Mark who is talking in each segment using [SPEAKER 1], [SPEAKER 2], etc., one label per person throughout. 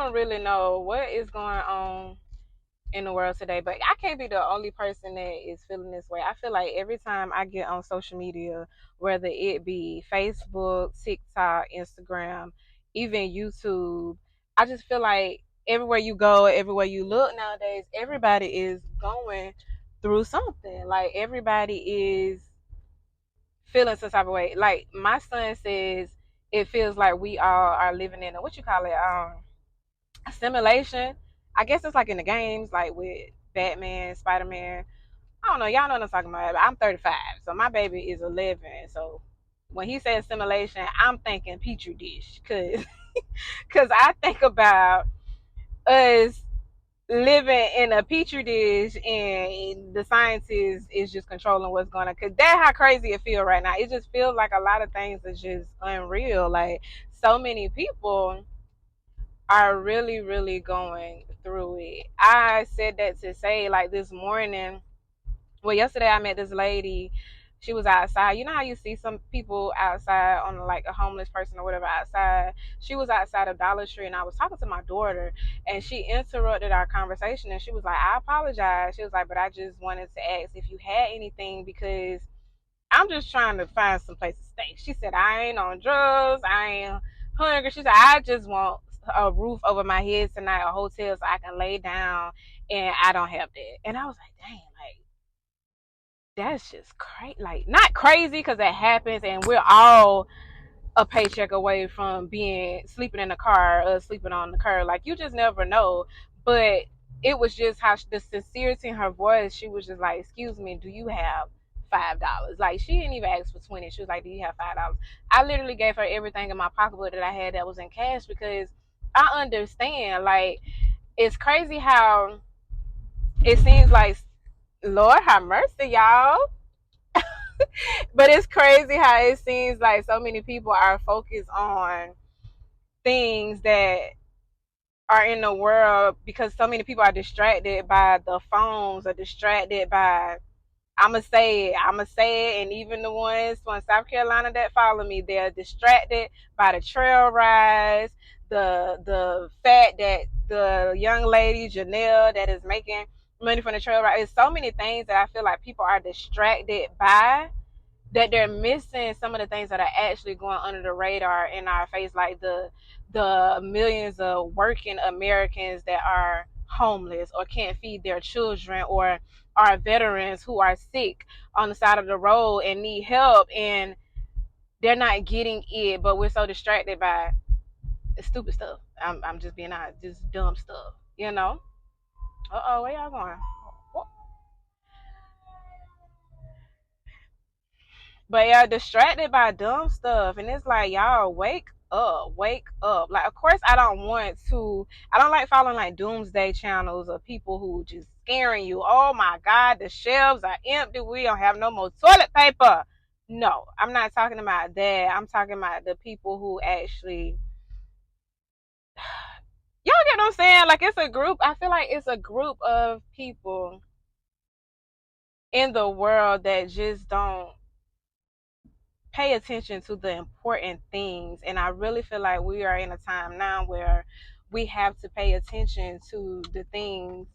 [SPEAKER 1] don't really know what is going on in the world today, but I can't be the only person that is feeling this way. I feel like every time I get on social media, whether it be Facebook, TikTok, Instagram, even YouTube, I just feel like everywhere you go, everywhere you look nowadays, everybody is going through something. Like everybody is feeling some type of way. Like my son says, it feels like we all are living in a what you call it, simulation. I guess it's like in the games, like with Batman, Spider Man. I don't know, y'all know what I'm talking about. I'm 35, so my baby is 11. So when he says simulation, I'm thinking petri dish, cause I think about us living in a petri dish and the scientists is just controlling what's going on. Cause that's how crazy it feels right now. It just feels like a lot of things is just unreal. Like so many people are really, really going through it. I said that to say, like this morning, well, yesterday I met this lady. She was outside. You know how you see some people outside on like a homeless person or whatever outside? She was outside of Dollar Tree and I was talking to my daughter and she interrupted our conversation and she was like, I apologize. She was like, but I just wanted to ask if you had anything because I'm just trying to find some place to stay. She said, I ain't on drugs. I ain't hungry. She said, I just want a roof over my head tonight, a hotel so I can lay down and I don't have that. And I was like, dang, like, that's just crazy. Like, not crazy because that happens and we're all a paycheck away from being sleeping in the car or sleeping on the curb. Like, you just never know. But it was just how the sincerity in her voice. She was just like, excuse me, do you have $5? Like, she didn't even ask for 20. She was like, do you have $5? I literally gave her everything in my pocketbook that I had that was in cash because I understand. Like, it's crazy how it seems like, Lord have mercy, y'all. But it's crazy how it seems like so many people are focused on things that are in the world because so many people are distracted by the phones or distracted by I'ma say it, and even the ones from South Carolina that follow me, they're distracted by the trail rides, the fact that the young lady Janelle that is making money from the trail ride. There's so many things that I feel like people are distracted by that they're missing some of the things that are actually going under the radar in our face, like the millions of working Americans that are homeless or can't feed their children, or are veterans who are sick on the side of the road and need help, and they're not getting it, but we're so distracted by stupid stuff. I'm just being honest, just dumb stuff, you know. Where y'all going? But yeah, distracted by dumb stuff. And it's like, y'all, wake up, wake up. Like, of course, I don't like following like doomsday channels of people who just scaring you. Oh my God, the shelves are empty. We don't have no more toilet paper. No, I'm not talking about that. I'm talking about the people who actually, y'all get what I'm saying? Like, it's a group. I feel like it's a group of people in the world that just don't pay attention to the important things. And I really feel like we are in a time now where we have to pay attention to the things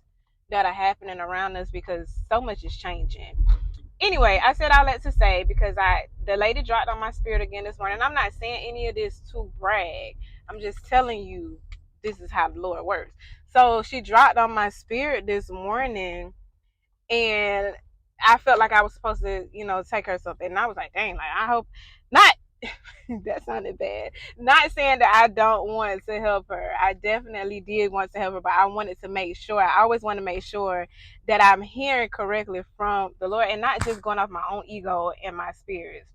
[SPEAKER 1] that are happening around us because so much is changing. Anyway, I said all that to say because the lady dropped on my spirit again this morning. I'm not saying any of this to brag. I'm just telling you this is how the Lord works. So she dropped on my spirit this morning, and I felt like I was supposed to, take her something. And I was like, dang, like I hope not. That sounded bad. Not saying that I don't want to help her. I definitely did want to help her, but I wanted to make sure. I always want to make sure that I'm hearing correctly from the Lord and not just going off my own ego and my spirits.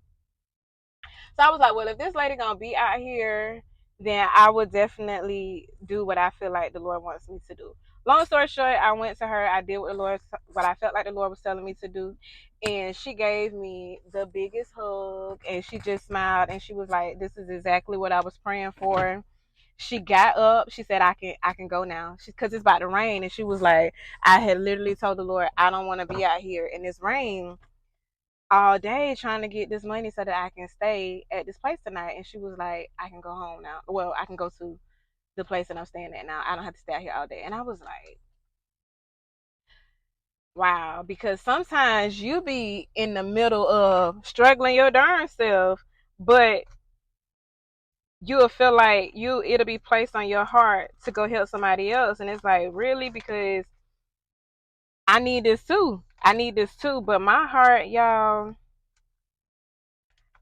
[SPEAKER 1] So I was like, well, if this lady gonna be out here, then I would definitely do what I feel like the Lord wants me to do. Long story short, I went to her. I did what I felt like the Lord was telling me to do, and she gave me the biggest hug, and she just smiled, and she was like, "This is exactly what I was praying for." She got up. She said, "I can go now," because it's about to rain, and she was like, "I had literally told the Lord I don't want to be out here in this rain all day trying to get this money so that I can stay at this place tonight." And she was like, I can go home now. Well, I can go to the place that I'm staying at now. I don't have to stay out here all day. And I was like, wow, because sometimes you be in the middle of struggling your darn self, but you'll feel like it'll be placed on your heart to go help somebody else. And it's like, really? Because I need this too. I need this too. But my heart, y'all,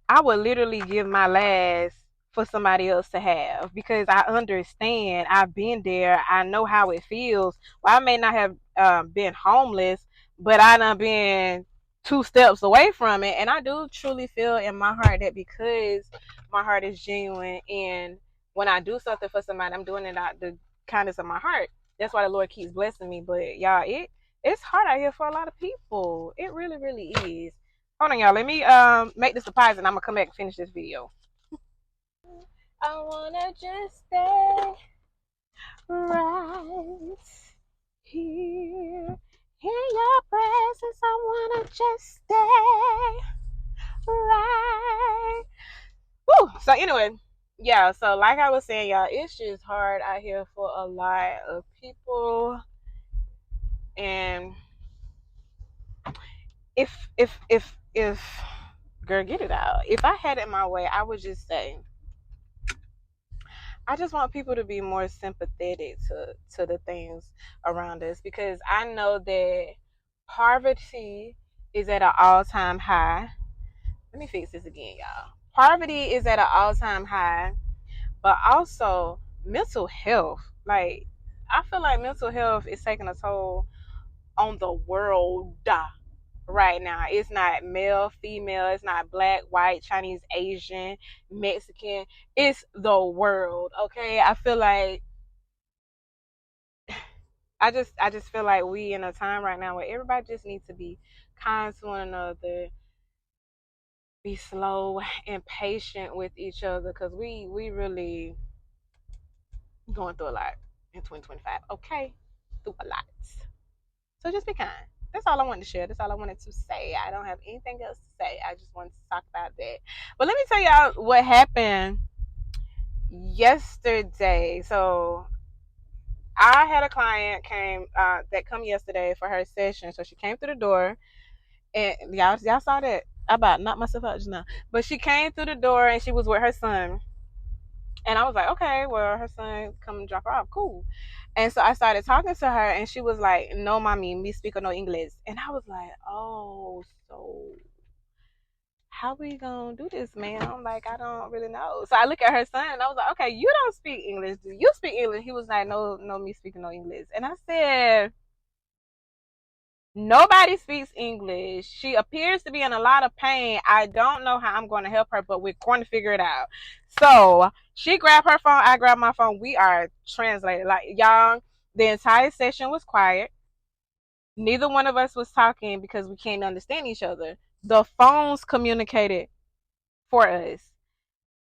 [SPEAKER 1] I would literally give my last for somebody else to have because I understand. I've been there. I know how it feels. Well, I may not have been homeless, but I done been two steps away from it. And I do truly feel in my heart that because my heart is genuine and when I do something for somebody, I'm doing it out the kindness of my heart. That's why the Lord keeps blessing me. But y'all, it's hard out here for a lot of people. It really, really is. Hold on, y'all. Let me make this a pause and I'm gonna come back and finish this video. I wanna just stay right here in your presence. I wanna just stay right. Woo! So anyway, yeah. So like I was saying, y'all, it's just hard out here for a lot of people. And if girl, get it out. If I had it my way, I would just say I just want people to be more sympathetic to the things around us because I know that poverty is at an all-time high. Let me fix this again, y'all. Poverty is at an all-time high, but also mental health. Like I feel like mental health is taking a toll on the world right now. It's not male, female, it's not black, white, Chinese, Asian, Mexican. It's the world. Okay. I feel like I just feel like we in a time right now where everybody just needs to be kind to one another, be slow and patient with each other because we really going through a lot in 2025. Okay. Through a lot. So just be kind. That's all I wanted to share. That's all I wanted to say. I don't have anything else to say. I just wanted to talk about that. But let me tell y'all what happened yesterday. So I had a client came that come yesterday for her session. So she came through the door, and y'all saw that. I about knocked myself out just now. But she came through the door and she was with her son. And I was like, okay, well, her son come and drop her off. Cool. And so I started talking to her, and she was like, no, mommy, me speak no English. And I was like, oh, so how we gonna do this, man? I'm like, I don't really know. So I look at her son, and I was like, okay, you don't speak English. Do you speak English? He was like, no, no, me speaking no English. And I said, nobody speaks English. She appears to be in a lot of pain. I don't know how I'm going to help her, but we're going to figure it out. So she grabbed her phone. I grabbed my phone. We are translated. Like, y'all, the entire session was quiet. Neither one of us was talking because we can't understand each other. The phones communicated for us.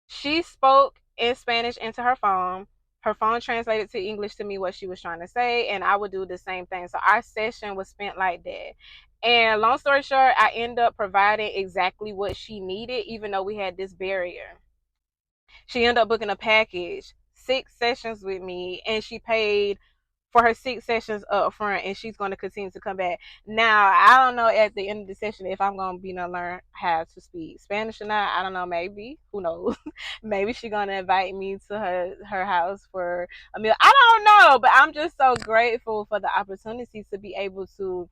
[SPEAKER 1] She spoke in Spanish into her phone. Her phone translated to English to me what she was trying to say, and I would do the same thing. So our session was spent like that. And long story short, I ended up providing exactly what she needed, even though we had this barrier. She ended up booking a package, 6 sessions with me, and she paid for her 6 sessions up front, and she's going to continue to come back. Now, I don't know at the end of the session if I'm going to be learn how to speak Spanish or not. I don't know. Maybe. Who knows? Maybe she's going to invite me to her house for a meal. I don't know, but I'm just so grateful for the opportunity to be able to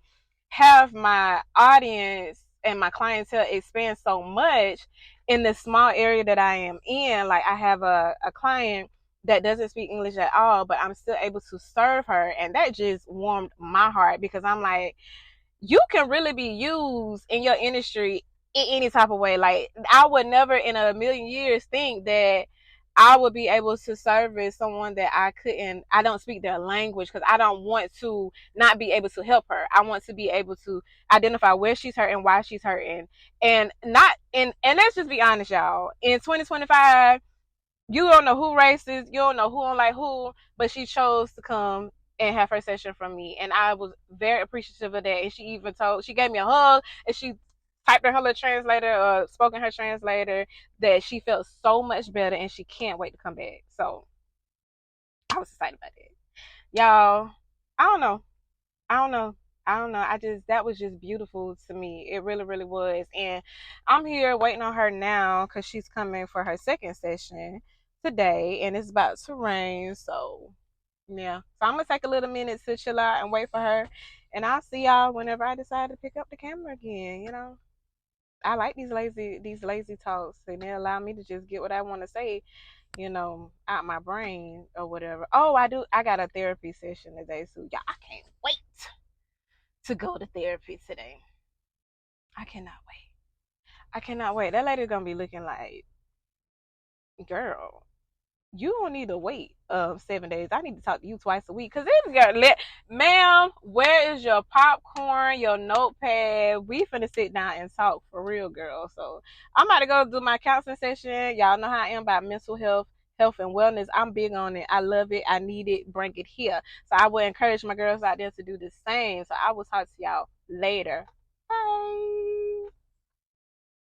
[SPEAKER 1] have my audience and my clientele expand so much in the small area that I am in. Like I have a client that doesn't speak English at all, but I'm still able to serve her. And that just warmed my heart because I'm like, you can really be used in your industry in any type of way. Like I would never in a million years think that I would be able to service someone that I don't speak their language because I don't want to not be able to help her. I want to be able to identify where she's hurting, why she's hurting. And let's just be honest, y'all. In 2025, you don't know who racist, you don't know who don't like who, but she chose to come and have her session from me. And I was very appreciative of that. And she gave me a hug and she typed in her little translator or spoke in her translator that she felt so much better and she can't wait to come back. So I was excited about that. Y'all, I don't know. I don't know. I don't know. I just that was just beautiful to me. It really, really was. And I'm here waiting on her now because she's coming for her second session today, and it's about to rain. So yeah. So I'm gonna take a little minute to chill out and wait for her, and I'll see y'all whenever I decide to pick up the camera again. I like these lazy talks, and they allow me to just get what I want to say, out my brain or whatever. Oh, I do. I got a therapy session today, so y'all, I can't wait to go to therapy today. I cannot wait. I cannot wait. That lady's gonna be looking like, girl, you don't need to wait 7 days. I need to talk to you twice a week. Cause this girl, ma'am, where is your popcorn, your notepad? We finna sit down and talk for real, girl. So I'm about to go do my counseling session. Y'all know how I am about mental health and wellness. I'm big on it. I love it. I need it. Bring it here. So I would encourage my girls out there to do the same. So I will talk to y'all later.